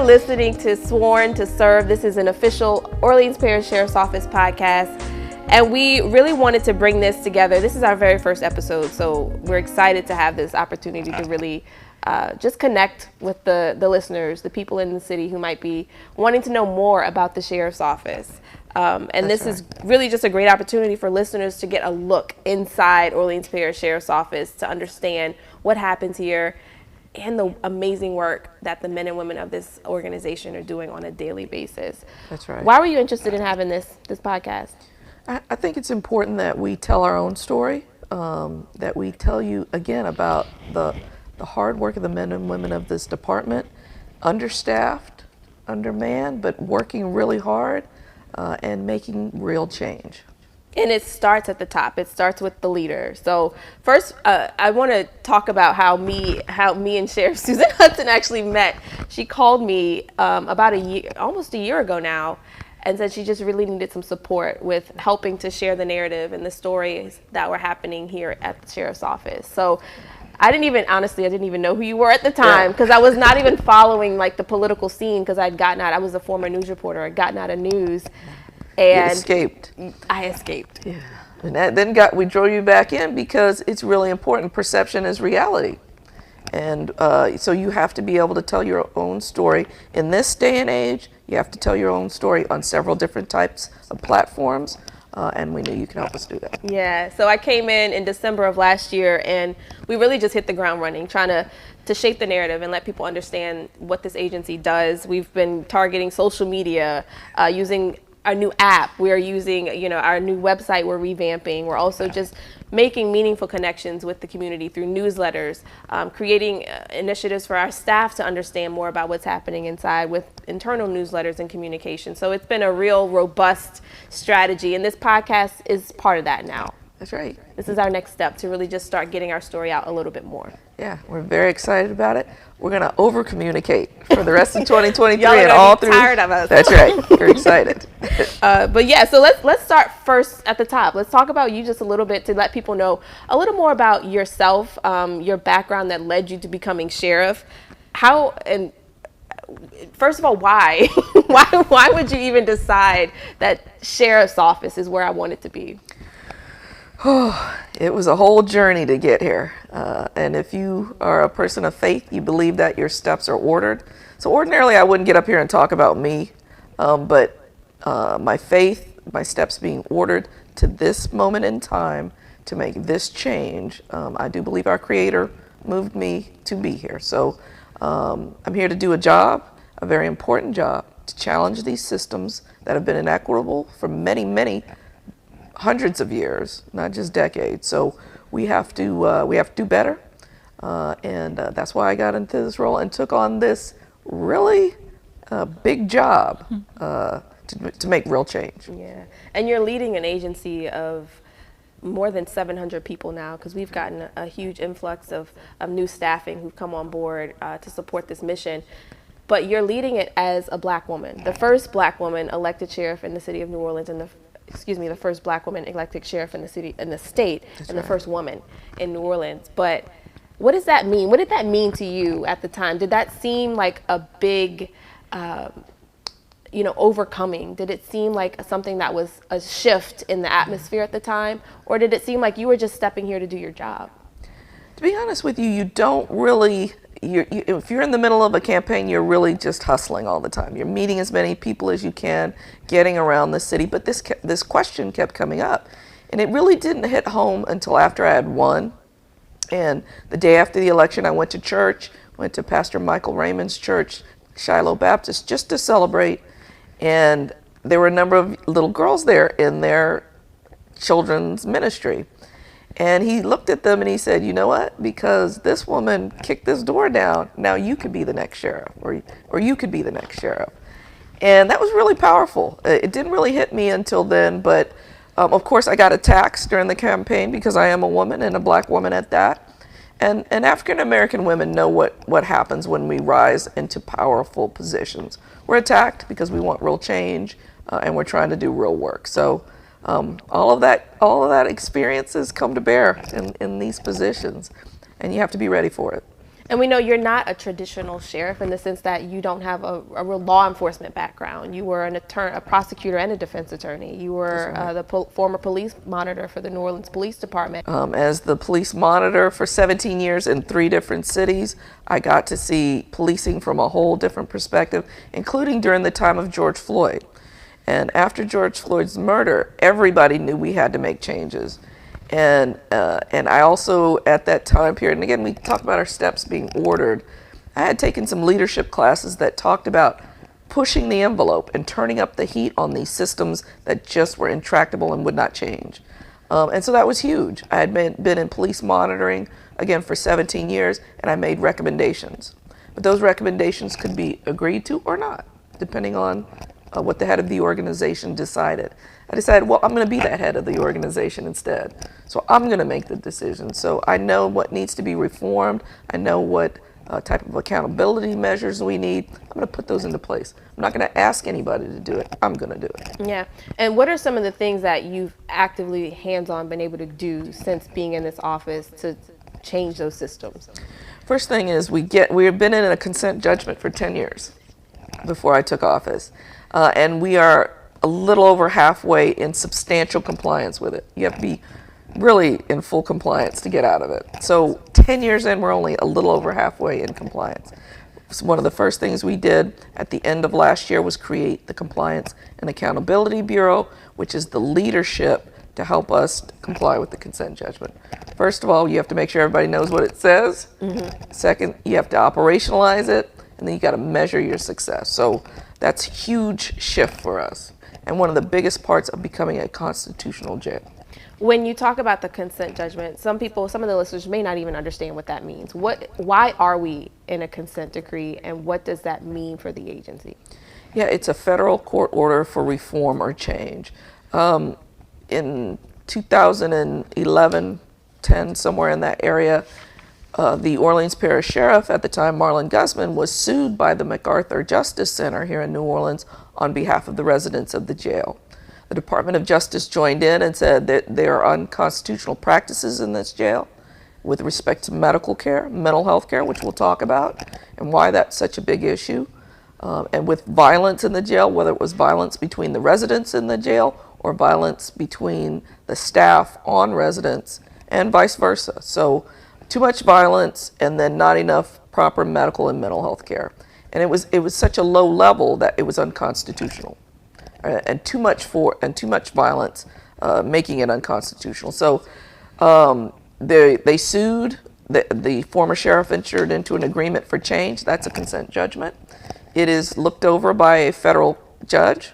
listening to Sworn to Serve. This is an official Orleans Parish Sheriff's Office podcast, and we really wanted to bring this together. This is our very first episode, so we're excited to have this opportunity to really just connect with the listeners, the people in the city who might be wanting to know more about the Sheriff's Office. And this is really just a great opportunity for listeners to get a look inside Orleans Parish Sheriff's Office to understand what happens here and the amazing work that the men and women of this organization are doing on a daily basis. That's right. Why were you interested in having this podcast? I think it's important that we tell our own story, that we tell you again about the hard work of the men and women of this department, understaffed, undermanned, but working really hard and making real change. And it starts at the top. It starts with the leader. So first, I want to talk about how me and Sheriff Susan Hutson actually met. She called me about almost a year ago now, and said she just really needed some support with helping to share the narrative and the stories that were happening here at the Sheriff's Office. So I didn't even know who you were at the time, because I was not even following like the political scene, because I was a former news reporter. I'd gotten out of news. And escaped. I escaped. Yeah. And then we drove you back in because it's really important. Perception is reality. And so you have to be able to tell your own story. In this day and age, you have to tell your own story on several different types of platforms. And we knew you can help us do that. Yeah, so I came in December of last year, and we really just hit the ground running, trying to shape the narrative and let people understand what this agency does. We've been targeting social media, using our new app. We're using, our new website we're revamping. We're also just making meaningful connections with the community through newsletters, creating initiatives for our staff to understand more about what's happening inside with internal newsletters and communication. So it's been a real robust strategy, and this podcast is part of that now. That's right. This is our next step to really just start getting our story out a little bit more. Yeah, we're very excited about it. We're going to over-communicate for the rest of 2023 Y'all and all through. Tired of us. That's right. We're excited. But yeah, so let's start first at the top. Let's talk about you just a little bit to let people know a little more about yourself, your background that led you to becoming sheriff. How, and first of all, why? why would you even decide that sheriff's office is where I want it to be? It was a whole journey to get here. And if you are a person of faith, you believe that your steps are ordered. So ordinarily I wouldn't get up here and talk about me, but my faith, my steps being ordered to this moment in time to make this change, I do believe our Creator moved me to be here. So I'm here to do a job, a very important job, to challenge these systems that have been inequitable for many, many hundreds of years, not just decades. So we have to do better, and that's why I got into this role and took on this really big job to make real change. Yeah, and you're leading an agency of more than 700 people now, because we've gotten a huge influx of new staffing who've come on board to support this mission. But you're leading it as a Black woman, the first Black woman elected sheriff in the city of New Orleans, and the first Black woman elected sheriff in the state, That's and the first woman in New Orleans. But what does that mean? What did that mean to you at the time? Did that seem like a big, overcoming? Did it seem like something that was a shift in the atmosphere at the time? Or did it seem like you were just stepping here to do your job? To be honest with you, you don't really, if you're in the middle of a campaign, you're really just hustling all the time. You're meeting as many people as you can, getting around the city. But this question kept coming up. And it really didn't hit home until after I had won. And the day after the election, I went to church, went to Pastor Michael Raymond's church, Shiloh Baptist, just to celebrate. And there were a number of little girls there in their children's ministry. And he looked at them and he said, you know what? Because this woman kicked this door down, now you could be the next sheriff, or you could be the next sheriff. And that was really powerful. It didn't really hit me until then, but of course I got attacked during the campaign because I am a woman, and a Black woman at that. And African American women know what happens when we rise into powerful positions. We're attacked because we want real change, and we're trying to do real work. So all of that experiences come to bear in these positions, and you have to be ready for it. And we know you're not a traditional sheriff in the sense that you don't have a real law enforcement background. You were a prosecutor and a defense attorney. You were former police monitor for the New Orleans Police Department. As the police monitor for 17 years in 3 different cities, I got to see policing from a whole different perspective, including during the time of George Floyd. And after George Floyd's murder, everybody knew we had to make changes. And I also, at that time period, and again, we talk about our steps being ordered, I had taken some leadership classes that talked about pushing the envelope and turning up the heat on these systems that just were intractable and would not change. And so that was huge. I had been in police monitoring, again, for 17 years, and I made recommendations. But those recommendations could be agreed to or not, depending on what the head of the organization decided. I decided, well, I'm going to be that head of the organization instead. So I'm going to make the decision. So I know what needs to be reformed. I know what type of accountability measures we need. I'm going to put those into place. I'm not going to ask anybody to do it. I'm going to do it. Yeah. And what are some of the things that you've actively hands-on been able to do since being in this office to change those systems? First thing is we have been in a consent judgment for 10 years before I took office. And we are a little over halfway in substantial compliance with it. You have to be really in full compliance to get out of it. So 10 years in, we're only a little over halfway in compliance. So one of the first things we did at the end of last year was create the Compliance and Accountability Bureau, which is the leadership to help us comply with the consent judgment. First of all, you have to make sure everybody knows what it says. Mm-hmm. Second, you have to operationalize it, and then you got to measure your success. So that's a huge shift for us, and one of the biggest parts of becoming a constitutional jail. When you talk about the consent judgment, some of the listeners may not even understand what that means. Why are we in a consent decree, and what does that mean for the agency? Yeah, it's a federal court order for reform or change. In 2011, 10, somewhere in that area, the Orleans Parish Sheriff at the time, Marlon Guzman, was sued by the MacArthur Justice Center here in New Orleans on behalf of the residents of the jail. The Department of Justice joined in and said that there are unconstitutional practices in this jail with respect to medical care, mental health care, which we'll talk about, and why that's such a big issue. And with violence in the jail, whether it was violence between the residents in the jail or violence between the staff on residents and vice versa. So too much violence and then not enough proper medical and mental health care. And it was such a low level that it was unconstitutional. And too much violence, making it unconstitutional. So they sued. The former sheriff entered into an agreement for change. That's a consent judgment. It is looked over by a federal judge,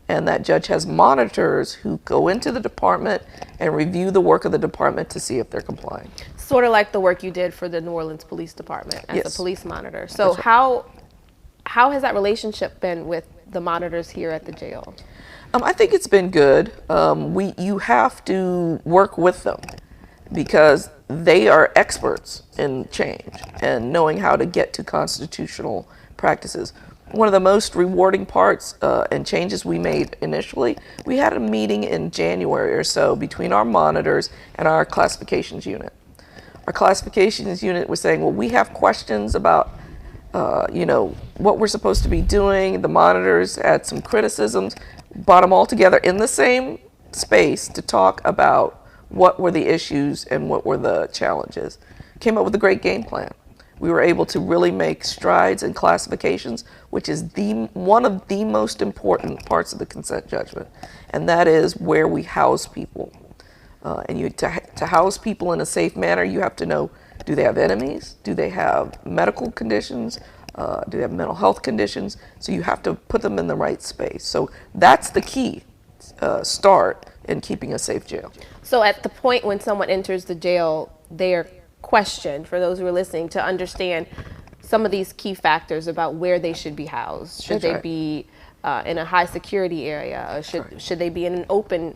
and that judge has monitors who go into the department and review the work of the department to see if they're complying. Sort of like the work you did for the New Orleans Police Department as Yes. a police monitor. So how has that relationship been with the monitors here at the jail? I think it's been good. You have to work with them because they are experts in change and knowing how to get to constitutional practices. One of the most rewarding parts and changes we made initially, we had a meeting in January or so between our monitors and our classifications unit. Our classifications unit was saying, well, we have questions about what we're supposed to be doing. The monitors had some criticisms, brought them all together in the same space to talk about what were the issues and what were the challenges. Came up with a great game plan. We were able to really make strides in classifications, which is one of the most important parts of the consent judgment, and that is where we house people. To house people in a safe manner, you have to know, do they have enemies? Do they have medical conditions? Do they have mental health conditions? So you have to put them in the right space. So that's the key start in keeping a safe jail. So at the point when someone enters the jail, they are questioned, for those who are listening, to understand some of these key factors about where they should be housed. Should they be in a high security area? Or should they be in an open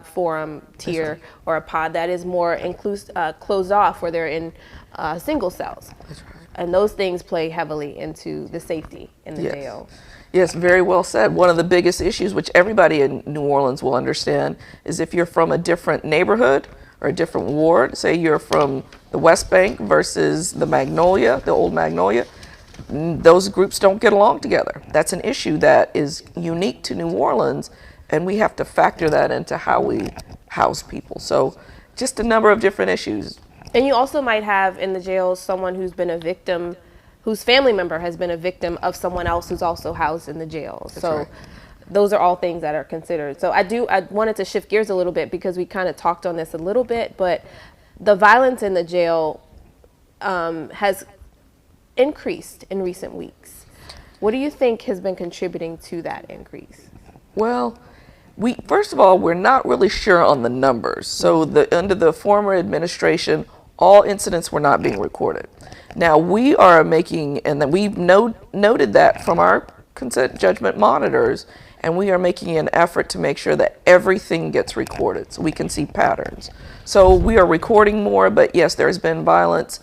forum tier or a pod that is more closed off, where they're in single cells? That's right. And those things play heavily into the safety in the jail. Yes, very well said. One of the biggest issues, which everybody in New Orleans will understand, is if you're from a different neighborhood or a different ward, say you're from the West Bank versus the Magnolia, the old Magnolia, those groups don't get along together. That's an issue that is unique to New Orleans, and we have to factor that into how we house people. So just a number of different issues. And you also might have in the jails someone who's been a victim, whose family member has been a victim of someone else who's also housed in the jail. So right. those are all things that are considered. So I wanted to shift gears a little bit because we kind of talked on this a little bit, but the violence in the jail has increased in recent weeks. What do you think has been contributing to that increase? Well, first of all, we're not really sure on the numbers. So under the former administration, all incidents were not being recorded. Now we are making, and then we've noted that from our consent judgment monitors, and we are making an effort to make sure that everything gets recorded so we can see patterns. So we are recording more, but yes, there has been violence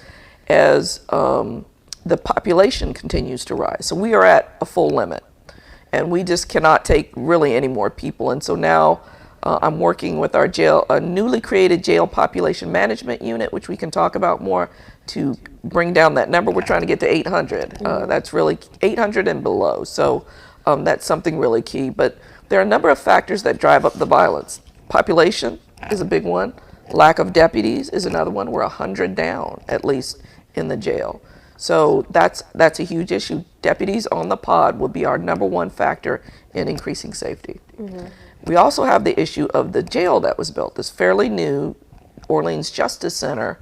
as the population continues to rise. So we are at a full limit, and we just cannot take really any more people. And so now I'm working with our jail, a newly created jail population management unit, which we can talk about more, to bring down that number. We're trying to get to 800. That's really 800 and below. So that's something really key. But there are a number of factors that drive up the violence. Population is a big one. Lack of deputies is another one. We're 100 down, at least, in the jail. So that's a huge issue. Deputies on the pod would be our number one factor in increasing safety. Mm-hmm. We also have the issue of the jail that was built. This fairly new Orleans Justice Center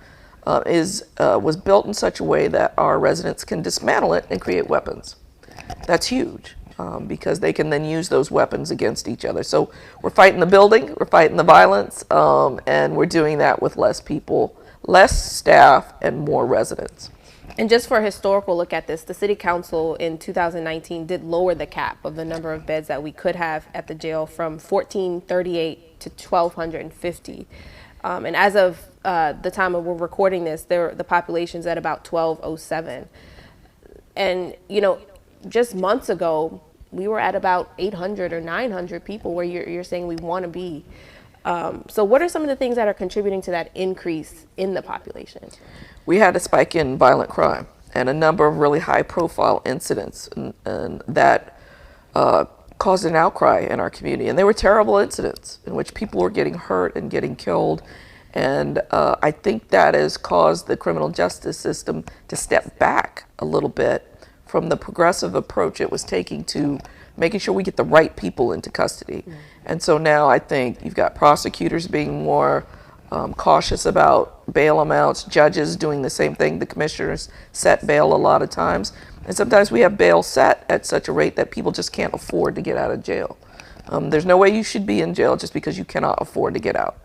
was built in such a way that our residents can dismantle it and create weapons. That's huge because they can then use those weapons against each other. So we're fighting the building, we're fighting the violence, and we're doing that with less people, less staff, and more residents. And just for a historical look at this, the City Council in 2019 did lower the cap of the number of beds that we could have at the jail from 1,438 to 1,250. And as of the time we're recording this, the population's at about 1,207. And, you know, just months ago, we were at about 800 or 900 people where you're saying we want to be. So what are some of the things that are contributing to that increase in the population? We had a spike in violent crime and a number of really high-profile incidents and that caused an outcry in our community. And they were terrible incidents in which people were getting hurt and getting killed. And I think that has caused the criminal justice system to step back a little bit from the progressive approach it was taking to making sure we get the right people into custody. Mm-hmm. And so now I think you've got prosecutors being more cautious about bail amounts, judges doing the same thing. The commissioners set bail a lot of times. And sometimes we have bail set at such a rate that people just can't afford to get out of jail. There's no way you should be in jail just because you cannot afford to get out.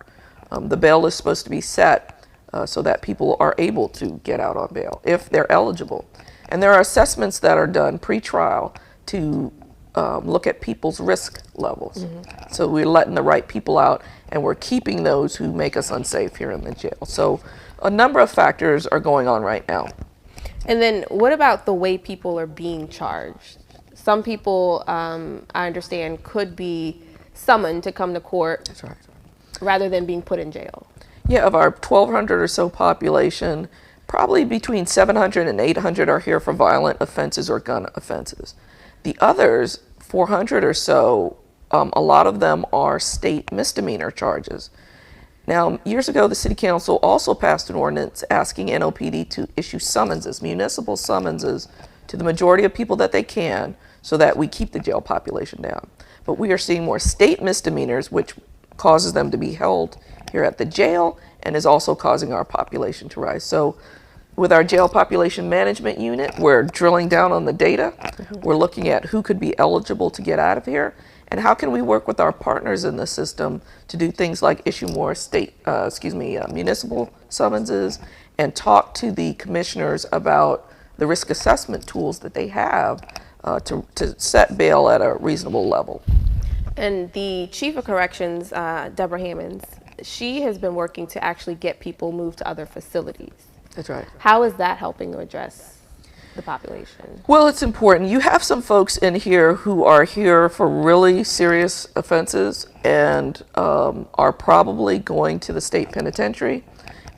The bail is supposed to be set so that people are able to get out on bail if they're eligible. And there are assessments that are done pre-trial to look at people's risk levels. Mm-hmm. So we're letting the right people out and we're keeping those who make us unsafe here in the jail. So a number of factors are going on right now. And then what about the way people are being charged? Some people, I understand, could be summoned to come to court. That's right. Rather than being put in jail. Yeah, of our 1,200 or so population, probably between 700 and 800 are here for violent offenses or gun offenses. The others, 400 or so, a lot of them are state misdemeanor charges. Now, years ago, the City Council also passed an ordinance asking NOPD to issue summonses, municipal summonses, to the majority of people that they can so that we keep the jail population down. But we are seeing more state misdemeanors, which causes them to be held here at the jail and is also causing our population to rise. So with our jail population management unit, we're drilling down on the data. Mm-hmm. We're looking at who could be eligible to get out of here and how can we work with our partners in the system to do things like issue more municipal summonses and talk to the commissioners about the risk assessment tools that they have to set bail at a reasonable level. And the Chief of Corrections, Deborah Hammonds, she has been working to actually get people moved to other facilities. That's right. How is that helping to address? the population? Well, it's important. You have some folks in here who are here for really serious offenses and are probably going to the state penitentiary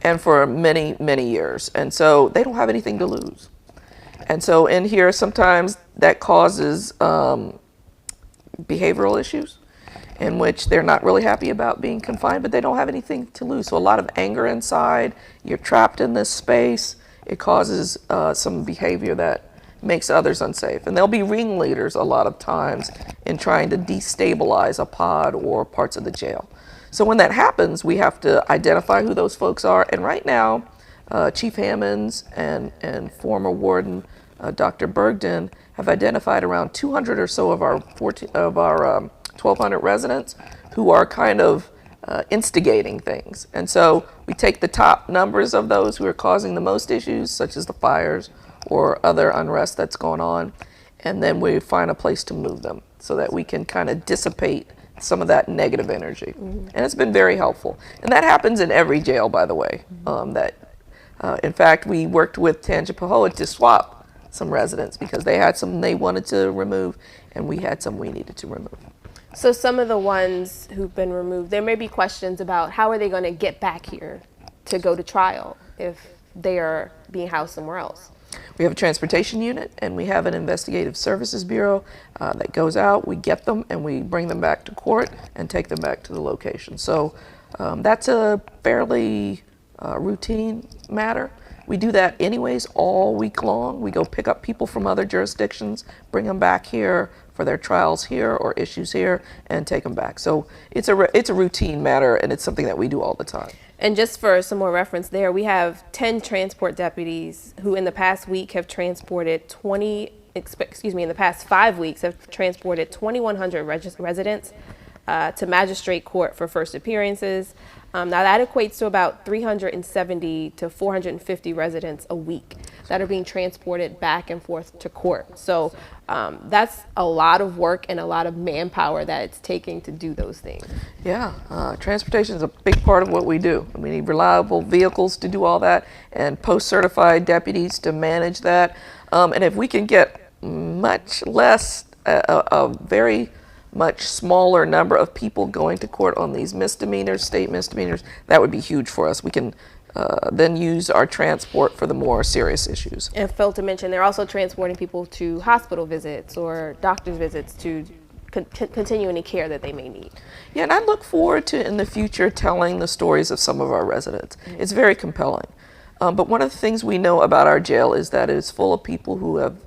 and for many, many years. And so they don't have anything to lose. And so in here, sometimes that causes behavioral issues in which they're not really happy about being confined, but they don't have anything to lose. So a lot of anger inside, you're trapped in this space. It causes some behavior that makes others unsafe. And there'll be ringleaders a lot of times in trying to destabilize a pod or parts of the jail. So when that happens, we have to identify who those folks are. And right now, Chief Hammonds and former warden Dr. Bergden have identified around 200 or so of our 1,200 residents who are kind of instigating things. And so we take the top numbers of those who are causing the most issues, such as the fires or other unrest that's going on, and then we find a place to move them so that we can kind of dissipate some of that negative energy. And it's been very helpful. And that happens in every jail, by the way. In fact, we worked with Tangipahoa to swap some residents because they had some they wanted to remove, and we had some we needed to remove. So some of the ones who've been removed, there may be questions about how are they going to get back here to go to trial if they are being housed somewhere else? We have a transportation unit, and we have an investigative services bureau that goes out, we get them, and we bring them back to court and take them back to the location. So that's a fairly routine matter. We do that anyways all week long. We go pick up people from other jurisdictions, bring them back here for their trials here or issues here, and take them back. So it's a routine matter, and it's something that we do all the time. And just for some more reference there, we have 10 transport deputies who in the past week have transported in the past 5 weeks have transported 2,100 residents to magistrate court for first appearances. Now that equates to about 370 to 450 residents a week that are being transported back and forth to court. So that's a lot of work and a lot of manpower that it's taking to do those things. Yeah, transportation is a big part of what we do. We need reliable vehicles to do all that and post-certified deputies to manage that. And if we can get much less, a very much smaller number of people going to court on these misdemeanors, state misdemeanors, that would be huge for us. We can then use our transport for the more serious issues. And Phil to mention, they're also transporting people to hospital visits or doctor's visits to continue any care that they may need. Yeah, and I look forward to in the future telling the stories of some of our residents. Mm-hmm. It's very compelling. But one of the things we know about our jail is that it's full of people who have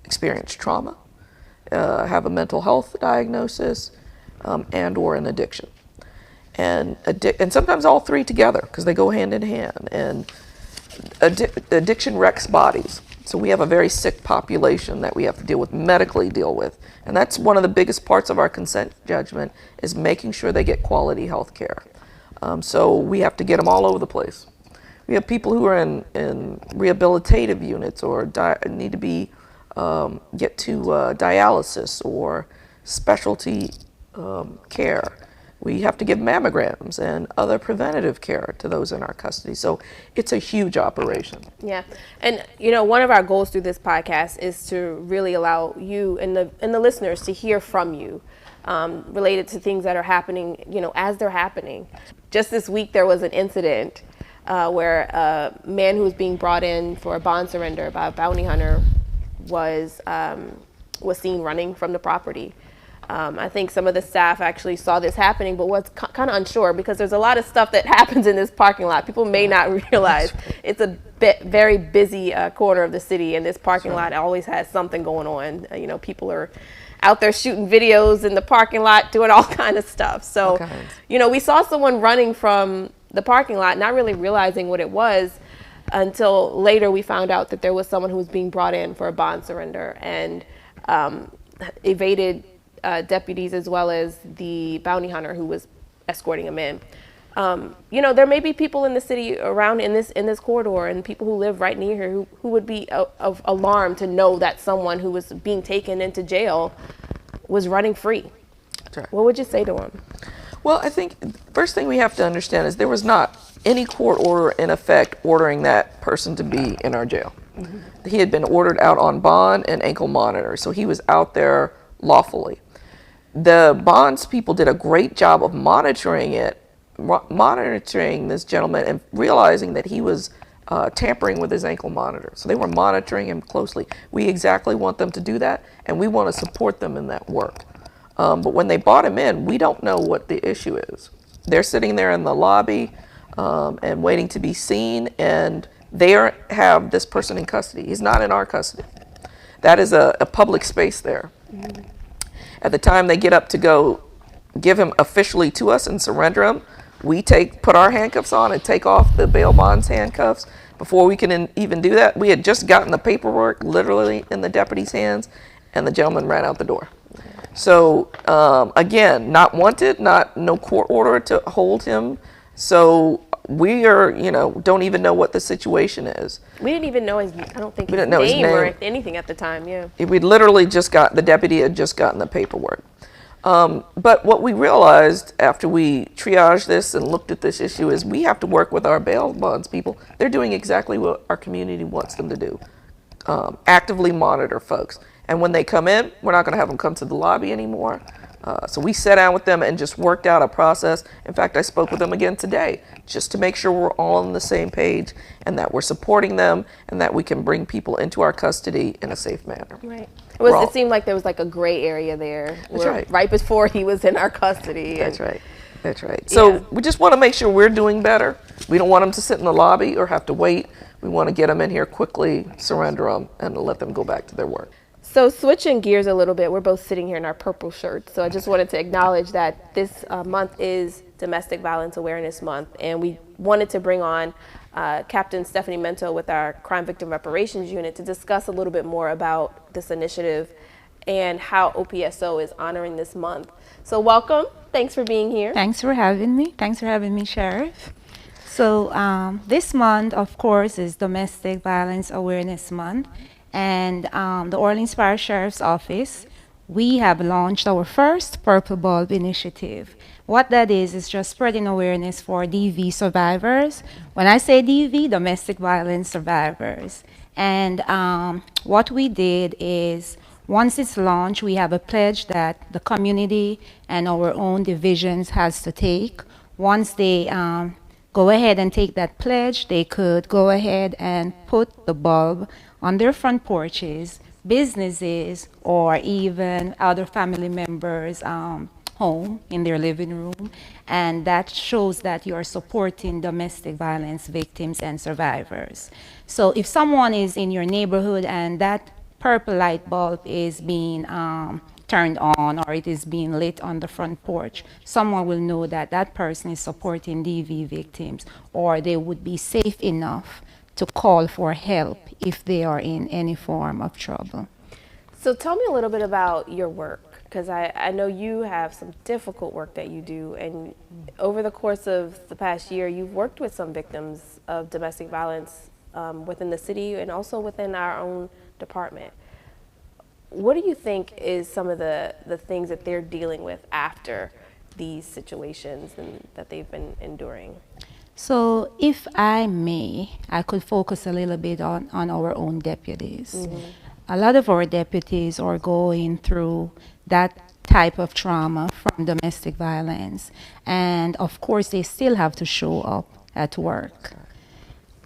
experienced trauma, have a mental health diagnosis, and or an addiction. And sometimes all three together because they go hand in hand. And addiction wrecks bodies. So we have a very sick population that we have to medically deal with. And that's one of the biggest parts of our consent judgment is making sure they get quality health care. So we have to get them all over the place. We have people who are in rehabilitative units or need to be get to dialysis or specialty care. We have to give mammograms and other preventative care to those in our custody. So it's a huge operation. Yeah, and one of our goals through this podcast is to really allow you and the listeners to hear from you related to things that are happening, as they're happening. Just this week there was an incident where a man who was being brought in for a bond surrender by a bounty hunter was seen running from the property. I think some of the staff actually saw this happening, but was kind of unsure because there's a lot of stuff that happens in this parking lot. People may not realize it's a very busy corner of the city, and this parking lot always has something going on. People are out there shooting videos in the parking lot, doing all kind of stuff. So, we saw someone running from the parking lot, not really realizing what it was until later we found out that there was someone who was being brought in for a bond surrender and evaded deputies as well as the bounty hunter who was escorting him in. There may be people in the city around in this corridor and people who live right near here who would be of alarm to know that someone who was being taken into jail was running free. Right. What would you say to them? Well, I think the first thing we have to understand is there was not any court order in effect ordering that person to be in our jail. He had been ordered out on bond and ankle monitor, so he was out there lawfully. The bonds people did a great job of monitoring this gentleman and realizing that he was tampering with his ankle monitor. So they were monitoring him closely. We exactly want them to do that, and we want to support them in that work. But when they brought him in, we don't know what the issue is. They're sitting there in the lobby and waiting to be seen, and they have this person in custody. He's not in our custody. That is a public space there. At the time they get up to go give him officially to us and surrender him, we put our handcuffs on and take off the bail bonds handcuffs. Before we can even do that, we had just gotten the paperwork literally in the deputy's hands, and the gentleman ran out the door. So again, not wanted, no court order to hold him. So we are, don't even know what the situation is. We didn't even know his name or anything at the time. Yeah. The deputy had just gotten the paperwork. But what we realized after we triaged this and looked at this issue is we have to work with our bail bonds people. They're doing exactly what our community wants them to do. Actively monitor folks. And when they come in, we're not going to have them come to the lobby anymore. So we sat down with them and just worked out a process. In fact, I spoke with them again today just to make sure we're all on the same page and that we're supporting them and that we can bring people into our custody in a safe manner. Right. It seemed like there was like a gray area there. That's right. Right before he was in our custody. That's right. That's right. So we just want to make sure we're doing better. We don't want them to sit in the lobby or have to wait. We want to get them in here quickly, surrender them, and let them go back to their work. So switching gears a little bit, we're both sitting here in our purple shirts. So I just wanted to acknowledge that this month is Domestic Violence Awareness Month, and we wanted to bring on Captain Stephanie Minto with our Crime Victim Reparations Unit to discuss a little bit more about this initiative and how OPSO is honoring this month. So welcome. Thanks for being here. Thanks for having me. Thanks for having me, Sheriff. So this month, of course, is Domestic Violence Awareness Month. And the Orleans Parish Sheriff's Office, we have launched our first Purple Bulb initiative. What that is just spreading awareness for DV survivors. When I say DV, domestic violence survivors. And what we did is, once it's launched, we have a pledge that the community and our own divisions has to take. Once they go ahead and take that pledge, they could go ahead and put the bulb on their front porches, businesses, or even other family members' home in their living room. And that shows that you're supporting domestic violence victims and survivors. So if someone is in your neighborhood and that purple light bulb is being turned on or it is being lit on the front porch, someone will know that that person is supporting DV victims, or they would be safe enough to call for help if they are in any form of trouble. So tell me a little bit about your work, because I know you have some difficult work that you do, and over the course of the past year, you've worked with some victims of domestic violence within the city and also within our own department. What do you think is some of the things that they're dealing with after these situations and that they've been enduring? So if I may, I could focus a little bit on our own deputies. Mm-hmm. A lot of our deputies are going through that type of trauma from domestic violence. And of course, they still have to show up at work.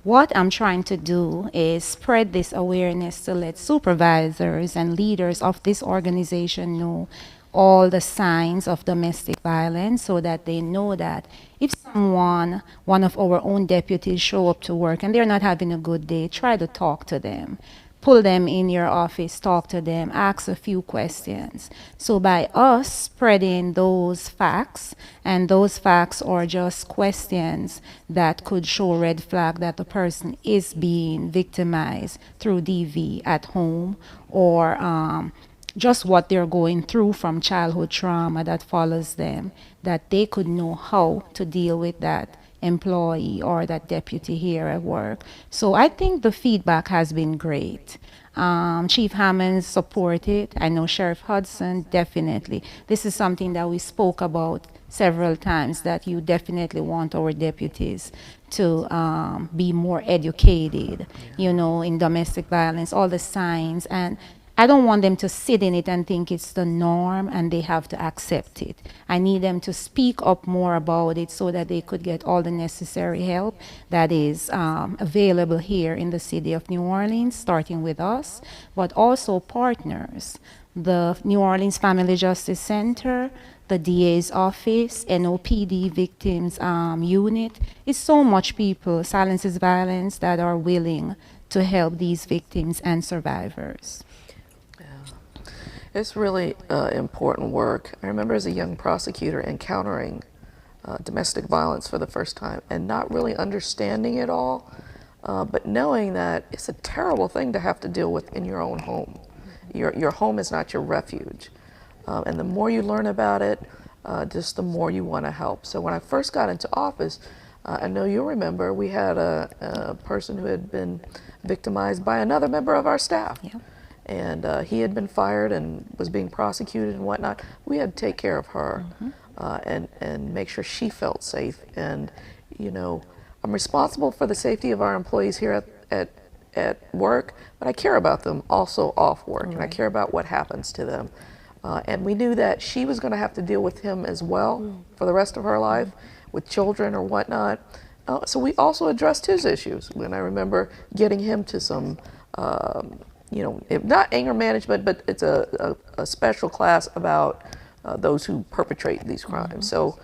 What I'm trying to do is spread this awareness to let supervisors and leaders of this organization know all the signs of domestic violence, so that they know that if one of our own deputies show up to work and they're not having a good day, try to talk to them. Pull them in your office, talk to them, ask a few questions. So by us spreading those facts, and those facts are just questions that could show red flag that the person is being victimized through DV at home, or just what they're going through from childhood trauma that follows them, that they could know how to deal with that employee or that deputy here at work. So I think the feedback has been great. Chief Hammond supported. I know Sheriff Hutson, definitely. This is something that we spoke about several times that you definitely want our deputies to be more educated, you know, in domestic violence, all the signs. And I don't want them to sit in it and think it's the norm and they have to accept it. I need them to speak up more about it so that they could get all the necessary help that is available here in the city of New Orleans, starting with us, but also partners. The New Orleans Family Justice Center, the DA's office, NOPD Victims Unit. It's so much people, Silences Violence, that are willing to help these victims and survivors. It's really important work. I remember as a young prosecutor encountering domestic violence for the first time and not really understanding it all, but knowing that it's a terrible thing to have to deal with in your own home. Your home is not your refuge. And the more you learn about it, just the more you want to help. So when I first got into office, I know you'll remember, we had a person who had been victimized by another member of our staff. Yeah. And he had been fired and was being prosecuted and whatnot. We had to take care of her and make sure she felt safe. And, you know, I'm responsible for the safety of our employees here at work, but I care about them also off work, and I care about what happens to them. And we knew that she was going to have to deal with him as well for the rest of her life, with children or whatnot. So we also addressed his issues. When I remember getting him to some you know, not anger management, but it's a special class about those who perpetrate these crimes. So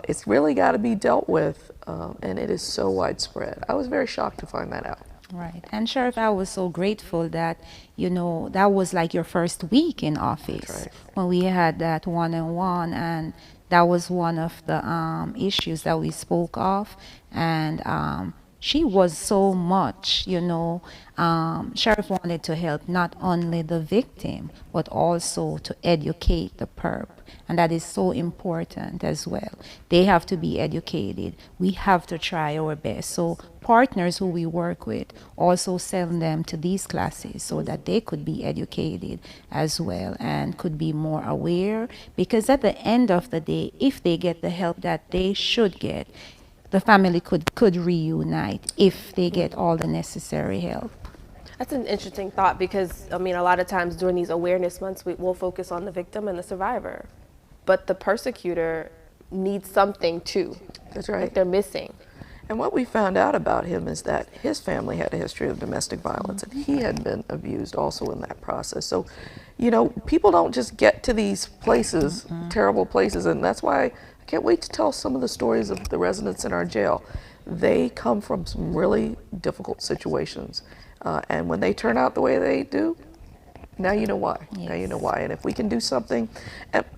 it's really got to be dealt with, and it is so widespread. I was very shocked to find that out. Right. And Sheriff, I was so grateful that, you know, that was like your first week in office. That's right. When we had that one-on-one, and that was one of the issues that we spoke of. And she was so much, you know, Sheriff wanted to help not only the victim, but also to educate the perp. And that is so important as well. They have to be educated. We have to try our best. So partners who we work with also send them to these classes so that they could be educated as well and could be more aware. Because at the end of the day, if they get the help that they should get, the family could reunite if they get all the necessary help. That's an interesting thought because, I mean, a lot of times during these awareness months, we'll focus on the victim and the survivor. But the persecutor needs something too. That's right. Like they're missing. And what we found out about him is that his family had a history of domestic violence, and he had been abused also in that process. So, you know, people don't just get to these places, terrible places, and that's why I can't wait to tell some of the stories of the residents in our jail. They come from some really difficult situations, and when they turn out the way they do, now you know why. Yes. Now you know why. And if we can do something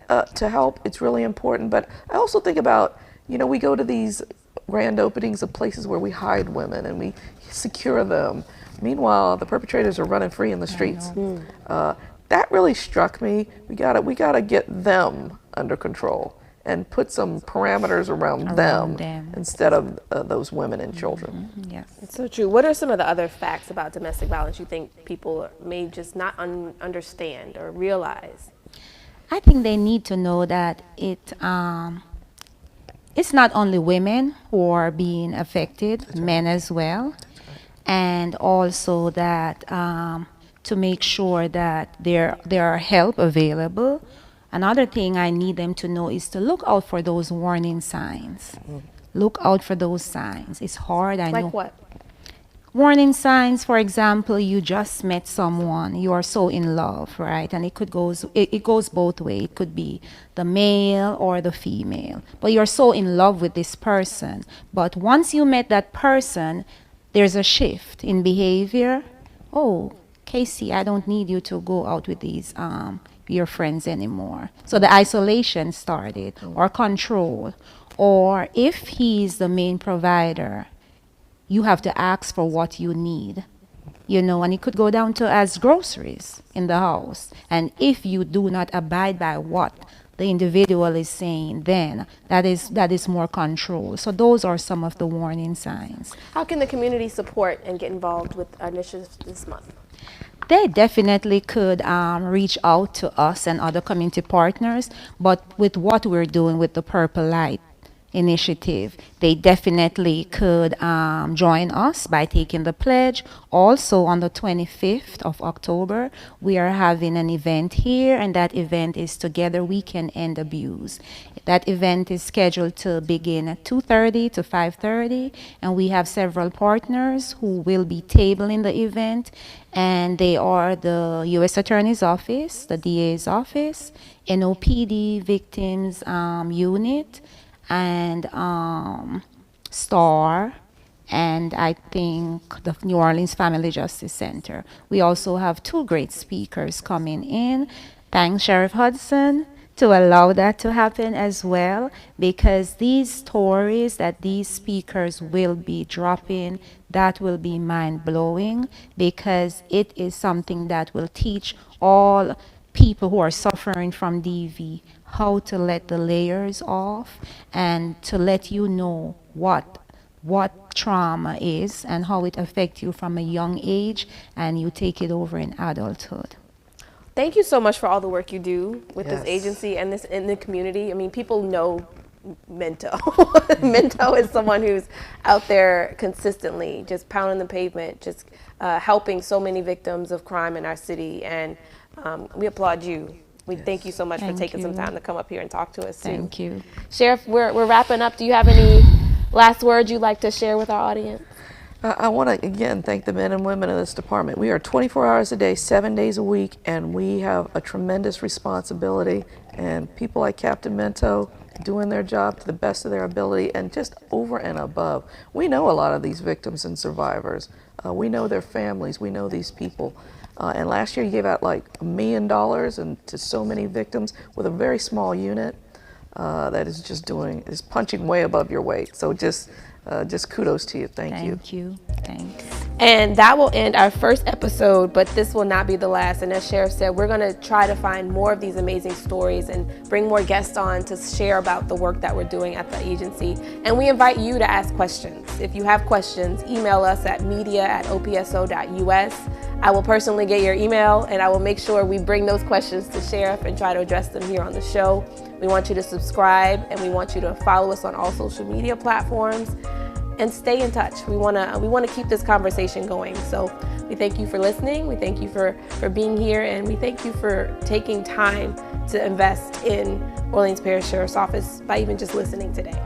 to help, it's really important. But I also think about, you know, we go to these grand openings of places where we hide women and we secure them. Meanwhile, the perpetrators are running free in the streets. That really struck me. We gotta get them under control and put some parameters around them instead of those women and children. Yes. It's so true. What are some of the other facts about domestic violence you think people may just not understand or realize? I think they need to know that it's not only women who are being affected, men as well, and also that to make sure that there are help available. Another thing I need them to know is to look out for those warning signs. Look out for those signs. It's hard, I know. Like what? Warning signs, for example, you just met someone, you are so in love, right? And it goes both ways. It could be the male or the female. But you're so in love with this person. But once you met that person, there's a shift in behavior. Oh, Casey, I don't need you to go out with these your friends anymore. So the isolation started, or control. Or if he's the main provider, you have to ask for what you need, you know, and it could go down to as groceries in the house. And if you do not abide by what the individual is saying, then that is more control. So those are some of the warning signs. How can the community support and get involved with initiatives this month? They definitely could reach out to us and other community partners, but with what we're doing with the Purple Light initiative, they definitely could join us by taking the pledge. Also, on the 25th of October, we are having an event here, and that event is Together We Can End Abuse. That event is scheduled to begin at 2:30 to 5:30, and we have several partners who will be tabling the event, and they are the U.S. Attorney's Office, the DA's Office, NOPD Victims Unit, and STAR, and I think the New Orleans Family Justice Center. We also have two great speakers coming in. Thanks, Sheriff Hutson, to allow that to happen as well, because these stories that these speakers will be dropping, that will be mind-blowing, because it is something that will teach all people who are suffering from DV how to let the layers off and to let you know what trauma is and how it affects you from a young age, and you take it over in adulthood. Thank you so much for all the work you do with this Yes. agency and this in the community. I mean, people know Minto. Minto is someone who's out there consistently, just pounding the pavement, just helping so many victims of crime in our city. And we applaud you. We thank you so much for Thank taking some you. time to come up here and talk to us too. Thank you. Sheriff, we're wrapping up. Do you have any last words you'd like to share with our audience? I want to again thank the men and women of this department. We are 24 hours a day, 7 days a week, and we have a tremendous responsibility. And people like Captain Minto doing their job to the best of their ability and just over and above. We know a lot of these victims and survivors. We know their families. We know these people. And last year you gave out like $1 million and to so many victims with a very small unit that is punching way above your weight. So just kudos to you. Thank you. Thank you. Thanks. And that will end our first episode, but this will not be the last. And as Sheriff said, we're going to try to find more of these amazing stories and bring more guests on to share about the work that we're doing at the agency. And we invite you to ask questions. If you have questions, email us at media@opso.us. I will personally get your email, and I will make sure we bring those questions to Sheriff and try to address them here on the show. We want you to subscribe, and we want you to follow us on all social media platforms. And stay in touch. We want to keep this conversation going. So we thank you for listening. We thank you for being here, and we thank you for taking time to invest in Orleans Parish Sheriff's Office by even just listening today.